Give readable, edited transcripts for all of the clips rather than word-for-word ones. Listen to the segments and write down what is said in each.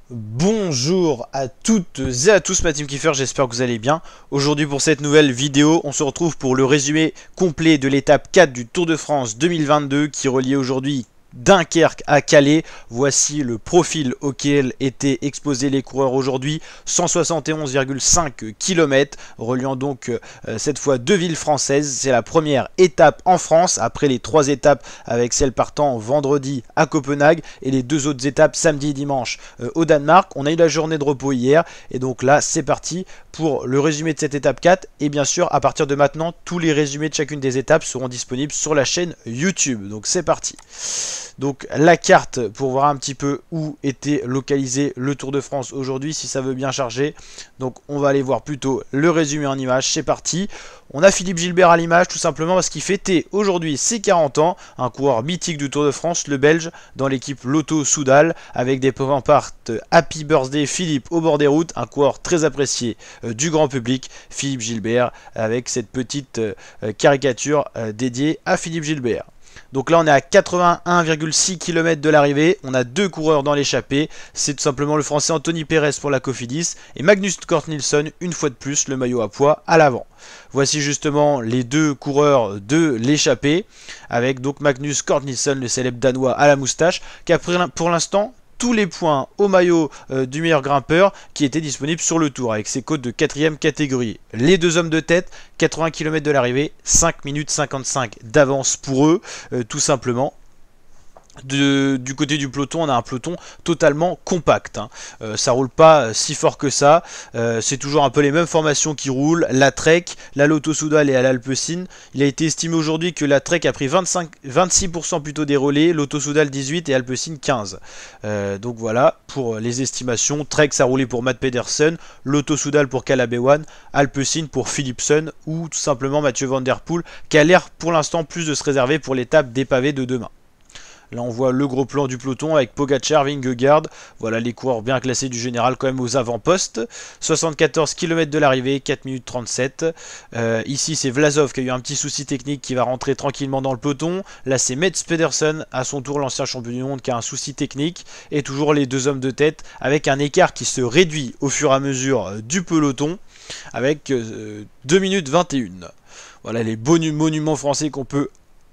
Bonjour à toutes et à tous, ma team Kiefer, j'espère que vous allez bien. Aujourd'hui pour cette nouvelle vidéo, on se retrouve pour le résumé complet de l'étape 4 du Tour de France 2022 qui reliait aujourd'hui Dunkerque à Calais. Voici le profil auquel étaient exposés les coureurs aujourd'hui. 171,5 km, reliant donc cette fois deux villes françaises. C'est la première étape en France, après les trois étapes avec celle partant vendredi à Copenhague et les deux autres étapes samedi et dimanche au Danemark. On a eu la journée de repos hier et donc là c'est parti pour le résumé de cette étape 4. Et bien sûr, à partir de maintenant, tous les résumés de chacune des étapes seront disponibles sur la chaîne YouTube. Donc c'est parti. Donc la carte pour voir un petit peu où était localisé le Tour de France aujourd'hui, si ça veut bien charger. Donc on va aller voir plutôt le résumé en images, c'est parti. On a Philippe Gilbert à l'image tout simplement parce qu'il fêtait aujourd'hui ses 40 ans, un coureur mythique du Tour de France, le Belge, dans l'équipe Lotto Soudal, avec des pancartes Happy Birthday Philippe au bord des routes, un coureur très apprécié du grand public, Philippe Gilbert, avec cette petite caricature dédiée à Philippe Gilbert. Donc là on est à 81,6 km de l'arrivée, on a deux coureurs dans l'échappée, c'est tout simplement le français Anthony Perez pour la Cofidis et Magnus Cort Nielsen, une fois de plus le maillot à poids à l'avant. Voici justement les deux coureurs de l'échappée, avec donc Magnus Cort Nielsen, le célèbre danois à la moustache, qui a pris pour l'instant tous les points au maillot du meilleur grimpeur qui était disponible sur le tour avec ses cotes de 4ème catégorie. Les deux hommes de tête, 80 km de l'arrivée, 5 minutes 55 d'avance pour eux, tout simplement. Du côté du peloton, on a un peloton totalement compact, hein. Ça roule pas si fort que ça, c'est toujours un peu les mêmes formations qui roulent, la Trek, la Lotto Soudal et à l'Alpecin. Il a été estimé aujourd'hui que la Trek a pris 26% plutôt des relais, Lotto Soudal 18 et Alpecin 15. Donc voilà pour les estimations. Trek ça a roulé pour Matt Pedersen, Lotto Soudal pour Caleb Ewan, Alpecin pour Philipsen ou tout simplement Mathieu Van Der Poel qui a l'air pour l'instant plus de se réserver pour l'étape des pavés de demain. Là on voit le gros plan du peloton avec Pogacar, Vingegaard, voilà les coureurs bien classés du général quand même aux avant-postes. 74 km de l'arrivée, 4 minutes 37. Ici c'est Vlasov qui a eu un petit souci technique qui va rentrer tranquillement dans le peloton. Là c'est Mats Pedersen, à son tour l'ancien champion du monde qui a un souci technique. Et toujours les deux hommes de tête avec un écart qui se réduit au fur et à mesure du peloton avec 2 minutes 21. Voilà les beaux monuments français qu'on peut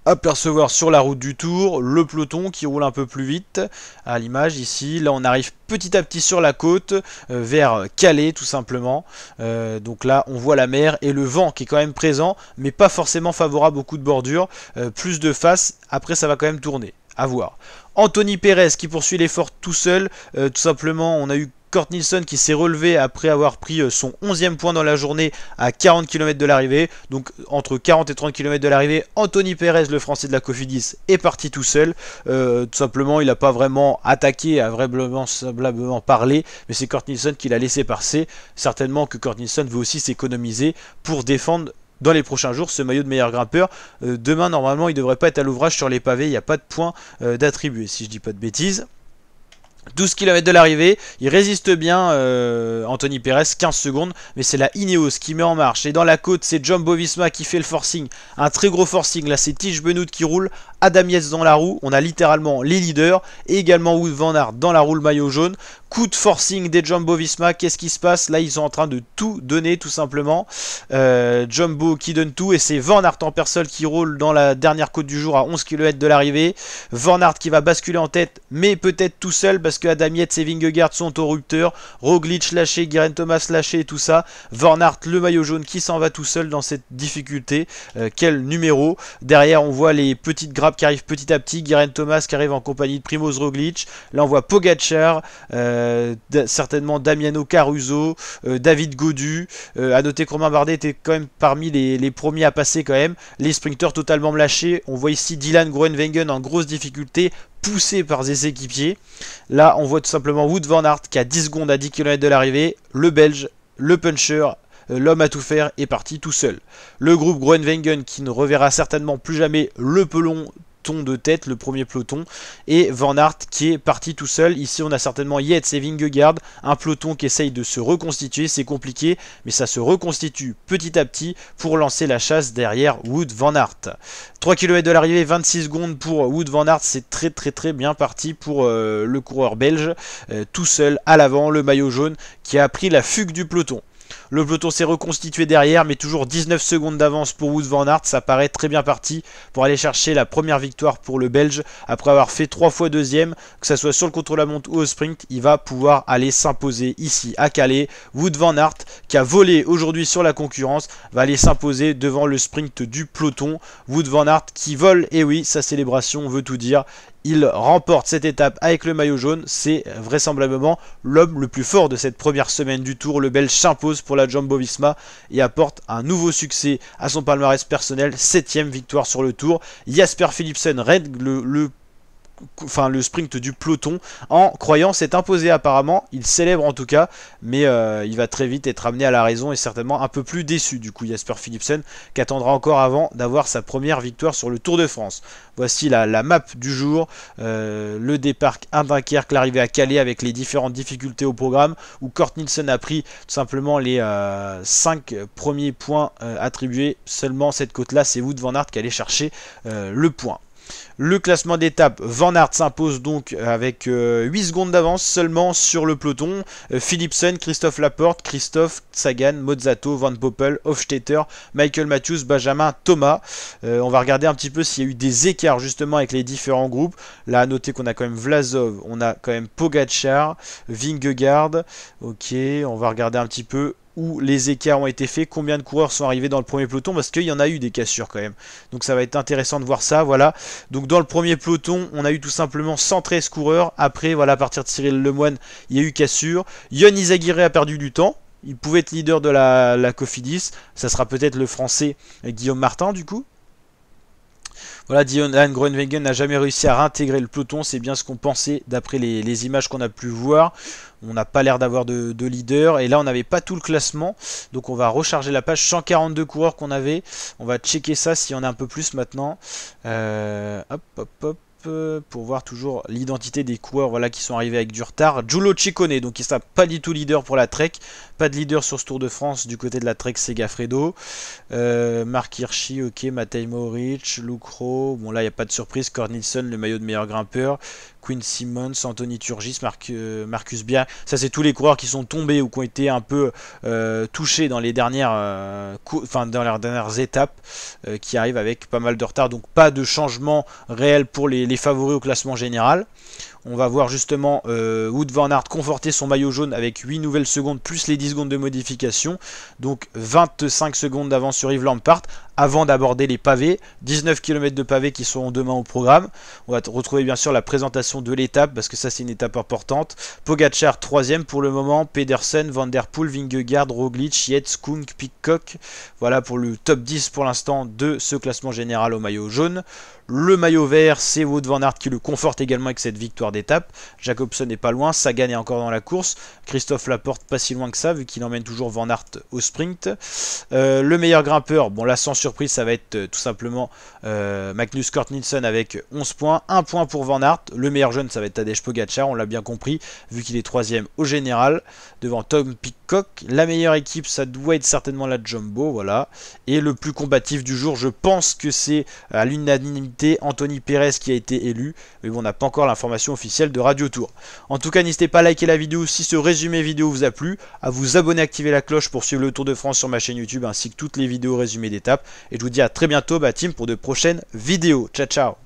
apercevoir sur la route du Tour, le peloton qui roule un peu plus vite à l'image ici. Là on arrive petit à petit sur la côte vers Calais tout simplement. Donc là on voit la mer et le vent qui est quand même présent mais pas forcément favorable au coup de bordure, plus de face, après ça va quand même tourner, à voir. Anthony Perez qui poursuit l'effort tout seul, tout simplement on a eu Cort Nielsen qui s'est relevé après avoir pris son 11e point dans la journée à 40 km de l'arrivée. Donc entre 40 et 30 km de l'arrivée, Anthony Perez, le français de la Cofidis, est parti tout seul. Tout simplement, il n'a pas vraiment attaqué, a vraisemblablement parlé, mais c'est Cort Nielsen qui l'a laissé passer. Certainement que Cort Nielsen veut aussi s'économiser pour défendre dans les prochains jours ce maillot de meilleur grimpeur. Demain, normalement, il ne devrait pas être à l'ouvrage sur les pavés, il n'y a pas de points d'attribuer, si je dis pas de bêtises. 12 km de l'arrivée, il résiste bien Anthony Perez, 15 secondes, mais c'est la Ineos qui met en marche. Et dans la côte, c'est Jumbo Visma qui fait le forcing, un très gros forcing. Là, c'est Tige Benoît qui roule, Adam Yates dans la roue. On a littéralement les leaders et également Wout van Aert dans la roue, le maillot jaune. Coup de forcing des Jumbo Visma, qu'est-ce qui se passe? Là, ils sont en train de tout donner, tout simplement. Jumbo qui donne tout et c'est Van Aert en personne qui roule dans la dernière côte du jour à 11 km de l'arrivée. Van Aert qui va basculer en tête, mais peut-être tout seul parce que Adam Yates et Vingegaard sont au rupteur. Roglic lâché, Geraint Thomas lâché et tout ça. Van Aert, le maillot jaune qui s'en va tout seul dans cette difficulté. Quel numéro. Derrière, on voit les petites grappes qui arrivent petit à petit. Geraint Thomas qui arrive en compagnie de Primoz Roglic. Là, on voit Pogacar, certainement Damiano Caruso, David Gaudu. À noter que Romain Bardet était quand même parmi les premiers à passer quand même. Les sprinteurs totalement lâchés. On voit ici Dylan Groenewegen en grosse difficulté, poussé par ses équipiers. Là, on voit tout simplement Wout van Aert qui a 10 secondes à 10 km de l'arrivée. Le Belge, le puncher, l'homme à tout faire est parti tout seul. Le groupe Groenewegen qui ne reverra certainement plus jamais le pelon peloton de tête, le premier peloton, et Van Aert qui est parti tout seul. Ici on a certainement Yates et Vingegaard, un peloton qui essaye de se reconstituer, c'est compliqué, mais ça se reconstitue petit à petit pour lancer la chasse derrière Wout van Aert. 3 km de l'arrivée, 26 secondes pour Wout van Aert, c'est très bien parti pour le coureur belge, tout seul à l'avant, le maillot jaune qui a pris la fugue du peloton. Le peloton s'est reconstitué derrière, mais toujours 19 secondes d'avance pour Wout van Aert. Ça paraît très bien parti pour aller chercher la première victoire pour le Belge. Après avoir fait 3 fois deuxième, que ce soit sur le contre-la-montre ou au sprint, il va pouvoir aller s'imposer ici à Calais. Wout van Aert, qui a volé aujourd'hui sur la concurrence, va aller s'imposer devant le sprint du peloton. Wout van Aert qui vole, et oui, sa célébration veut tout dire. Il remporte cette étape avec le maillot jaune. C'est vraisemblablement l'homme le plus fort de cette première semaine du Tour. Le Belge s'impose pour la Jumbo-Visma et apporte un nouveau succès à son palmarès personnel. 7ème victoire sur le Tour. Jasper Philipsen règle le sprint du peloton en croyant s'être imposé apparemment, il célèbre en tout cas, mais il va très vite être amené à la raison et certainement un peu plus déçu du coup Jasper Philipsen, qui attendra encore avant d'avoir sa première victoire sur le Tour de France. Voici la map du jour, le départ à Dunkerque, l'arrivée à Calais avec les différentes difficultés au programme, où Kort Nielsen a pris tout simplement les 5 premiers points attribués. Seulement cette côte là, c'est Wout van Aert qui allait chercher le point. Le classement d'étape, Van Aert s'impose donc avec 8 secondes d'avance seulement sur le peloton. Philipsen, Christophe Laporte, Christophe, Sagan, Mozzato, Van Poppel, Hofstetter, Michael Matthews, Benjamin, Thomas. On va regarder un petit peu s'il y a eu des écarts justement avec les différents groupes. Là, à noter qu'on a quand même Vlasov, on a quand même Pogacar, Vingegaard. Ok, on va regarder un petit peu où les écarts ont été faits, combien de coureurs sont arrivés dans le premier peloton, parce qu'il y en a eu des cassures quand même. Donc ça va être intéressant de voir ça, voilà. Donc dans le premier peloton, on a eu tout simplement 113 coureurs. Après, voilà, à partir de Cyril Lemoine, il y a eu cassure. Yon Izagirre a perdu du temps. Il pouvait être leader de la Cofidis. Ça sera peut-être le français Guillaume Martin du coup. Voilà, Dylan Groenewegen n'a jamais réussi à réintégrer le peloton, c'est bien ce qu'on pensait d'après les images qu'on a pu voir. On n'a pas l'air d'avoir de leader, et là on n'avait pas tout le classement, donc on va recharger la page. 142 coureurs qu'on avait, on va checker ça s'il y en a un peu plus maintenant. Hop, pour voir toujours l'identité des coureurs, voilà, qui sont arrivés avec du retard. Giulio Ciccone, donc il ne sera pas du tout leader pour la Trek, pas de leader sur ce Tour de France du côté de la Trek, Segafredo. Marc Hirschi, ok, Matej Mohoric, Luke Rowe, bon là il n'y a pas de surprise. Kort Nielsen, le maillot de meilleur grimpeur. Quinn Simmons, Anthony Turgis, Marcus Bia, ça c'est tous les coureurs qui sont tombés ou qui ont été un peu touchés dans les dernières dans leurs dernières étapes, qui arrivent avec pas mal de retard, donc pas de changement réel pour les favoris au classement général. On va voir justement Wout van Aert conforter son maillot jaune avec 8 nouvelles secondes plus les 10 secondes de modification. Donc 25 secondes d'avance sur Yves Lampaert avant d'aborder les pavés. 19 km de pavés qui seront demain au programme. On va retrouver bien sûr la présentation de l'étape parce que ça c'est une étape importante. Pogacar 3ème pour le moment. Pedersen, Van Der Poel, Vingegaard, Roglic, Yates, Kung, Pidcock. Voilà pour le top 10 pour l'instant de ce classement général au maillot jaune. Le maillot vert, c'est Wout van Aert qui le conforte également avec cette victoire d'étape. Jacobsen n'est pas loin, Sagan est encore dans la course. Christophe Laporte pas si loin que ça, vu qu'il emmène toujours Van Aert au sprint. Le meilleur grimpeur, bon là sans surprise, ça va être tout simplement Magnus Kort Nielsen avec 11 points. 1 point pour Van Aert. Le meilleur jeune, ça va être Tadej Pogacar, on l'a bien compris, vu qu'il est 3ème au général, devant Tom Pidcock. La meilleure équipe, ça doit être certainement la Jumbo, voilà. Et le plus combatif du jour, je pense que c'est à l'unanimité Anthony Perez qui a été élu, mais bon, on n'a pas encore l'information officielle de Radio Tour. En tout cas, n'hésitez pas à liker la vidéo si ce résumé vidéo vous a plu, à vous abonner, activer la cloche pour suivre le Tour de France sur ma chaîne YouTube, ainsi que toutes les vidéos résumées d'étapes. Et je vous dis à très bientôt, team, pour de prochaines vidéos. Ciao, ciao.